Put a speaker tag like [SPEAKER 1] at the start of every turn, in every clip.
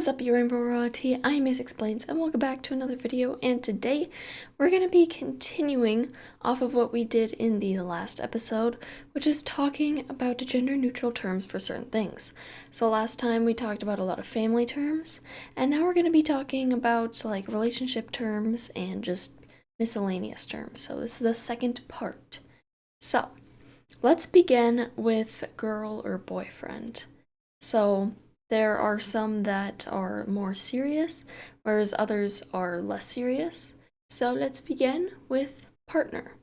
[SPEAKER 1] What is up, your Rainbow Royalty? I'm Miss Explains, and welcome back to another video. And today, we're going to be continuing off of what we did in the last episode, which is talking about gender-neutral terms for certain things. So last time, we talked about a lot of family terms, and now we're going to be talking about like relationship terms and just miscellaneous terms. So this is the second part. So let's begin with girl or boyfriend. So there are some that are more serious, whereas others are less serious. So let's begin with partner.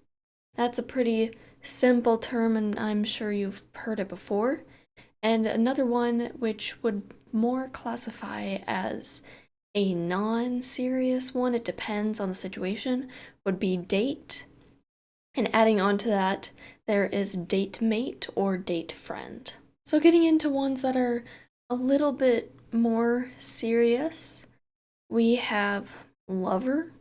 [SPEAKER 1] That's a pretty simple term, and I'm sure you've heard it before. And another one which would more classify as a non-serious one, it depends on the situation, would be date. And adding on to that, there is date mate or date friend. So getting into ones that are a little bit more serious, we have lover,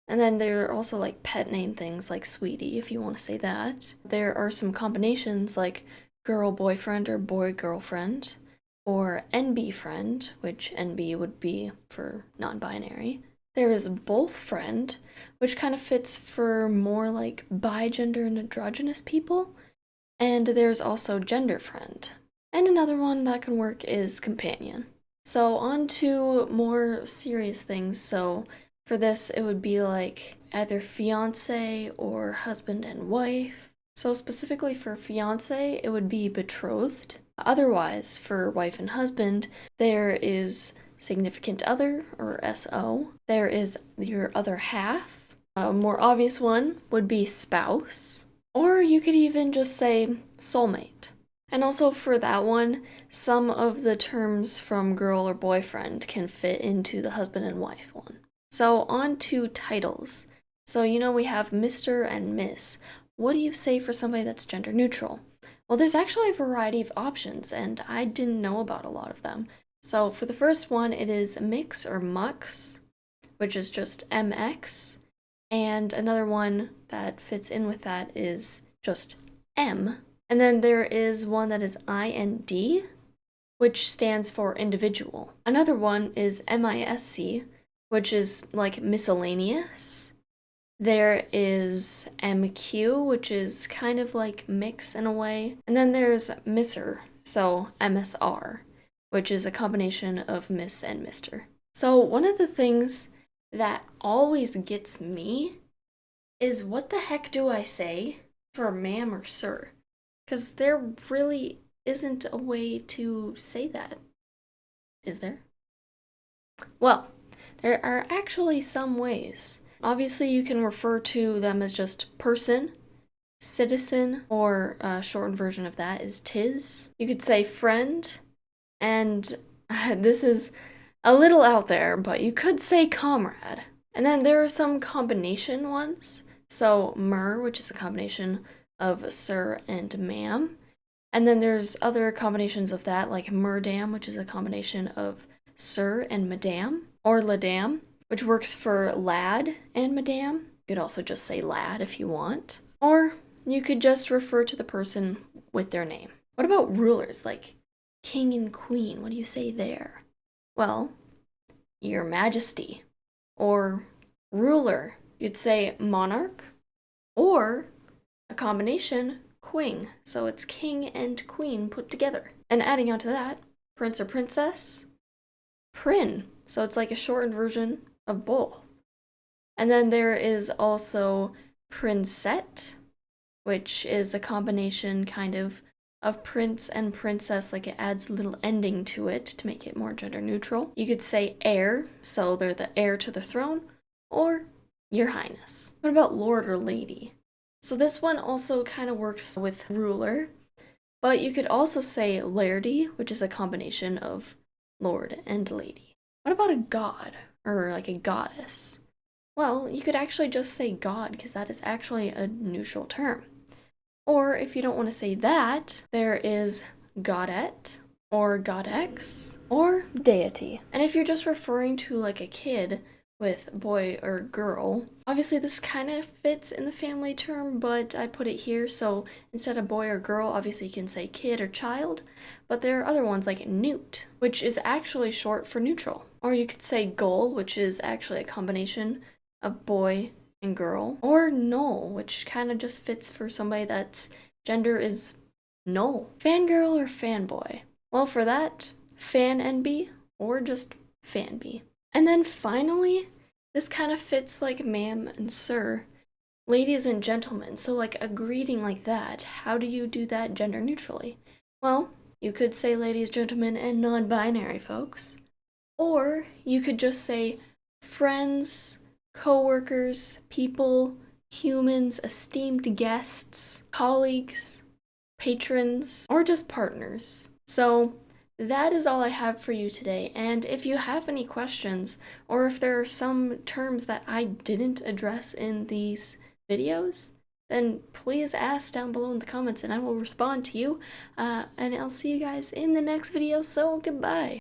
[SPEAKER 1] and then there are also like pet name things like sweetie, if you want to say that. There are some combinations like girl boyfriend or boy girlfriend, or NB friend, which NB would be for non-binary. There is both friend, which kind of fits for more like bi-gender and androgynous people, and there's also gender friend. And another one that can work is companion. So on to more serious things. So for this, it would be like either fiancé or husband and wife. So specifically for fiancé, it would be betrothed. Otherwise, for wife and husband, there is significant other, or SO. There is your other half. A more obvious one would be spouse. Or you could even just say soulmate. And also for that one, some of the terms from girl or boyfriend can fit into the husband and wife one. So on to titles. So we have Mr. and Miss. What do you say for somebody that's gender neutral? Well, there's actually a variety of options, and I didn't know about a lot of them. So for the first one, it is mix or mux, which is just MX. And another one that fits in with that is just M. And then there is one that is IND, which stands for individual. Another one is MISC, which is like miscellaneous. There is MQ, which is kind of like mix in a way. And then there's MISR, so MSR, which is a combination of Miss and Mr. So one of the things that always gets me is what the heck do I say for ma'am or sir? Because there really isn't a way to say that, is there? Well, there are actually some ways. Obviously, you can refer to them as just person, citizen, or a shortened version of that is tis. You could say friend, and this is a little out there, but you could say comrade. And then there are some combination ones. So mer, which is a combination of sir and ma'am. And then there's other combinations of that, like merdam, which is a combination of sir and madame, or ladam, which works for lad and madame. You could also just say lad if you want. Or you could just refer to the person with their name. What about rulers, like king and queen? What do you say there? Well, your majesty. Or ruler, you'd say monarch, or a combination, queen. So it's king and queen put together. And adding on to that, prince or princess, prin. So it's like a shortened version of both. And then there is also princette, which is a combination kind of prince and princess, like it adds a little ending to it to make it more gender neutral. You could say heir, so they're the heir to the throne, or your highness. What about lord or lady? So this one also kind of works with ruler, but you could also say lairdy, which is a combination of lord and lady. What about a god, or like a goddess? Well, you could actually just say god, because that is actually a neutral term. Or if you don't want to say that, there is godette, or godex, or deity. And if you're just referring to like a kid, with boy or girl. Obviously, this kind of fits in the family term, but I put it here so instead of boy or girl, obviously you can say kid or child, but there are other ones like newt, which is actually short for neutral. Or you could say goal, which is actually a combination of boy and girl, or null, which kind of just fits for somebody that's gender is null. Fangirl or fanboy? Well, for that, fan NB or just fanby. And then finally, this kind of fits like ma'am and sir, ladies and gentlemen. So like a greeting like that, how do you do that gender neutrally? Well, you could say ladies, gentlemen, and non-binary folks. Or you could just say friends, co-workers, people, humans, esteemed guests, colleagues, patrons, or just partners. So that is all I have for you today, and if you have any questions, or if there are some terms that I didn't address in these videos, then please ask down below in the comments and I will respond to you, and I'll see you guys in the next video, so goodbye!